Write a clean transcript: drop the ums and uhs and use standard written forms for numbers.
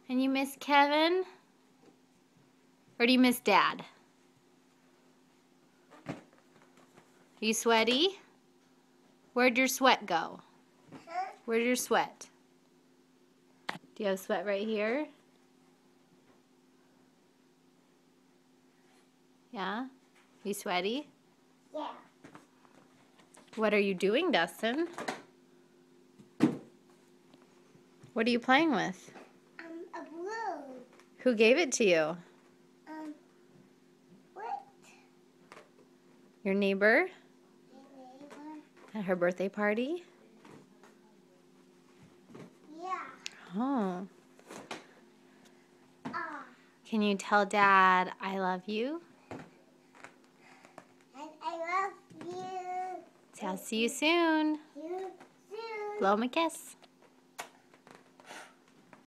And you miss Kevin? Or do you miss Dad? Are you sweaty? Where'd your sweat go? Where's your sweat? Do you have sweat right here? Yeah? You sweaty? Yeah. What are you doing, Dustin? What are you playing with? A blue. Who gave it to you? What? Your neighbor? Neighbor. At her birthday party? Yeah. Oh. Ah. Can you tell Dad I love you? And I love you. I'll see you soon. See you soon. Blow him a kiss.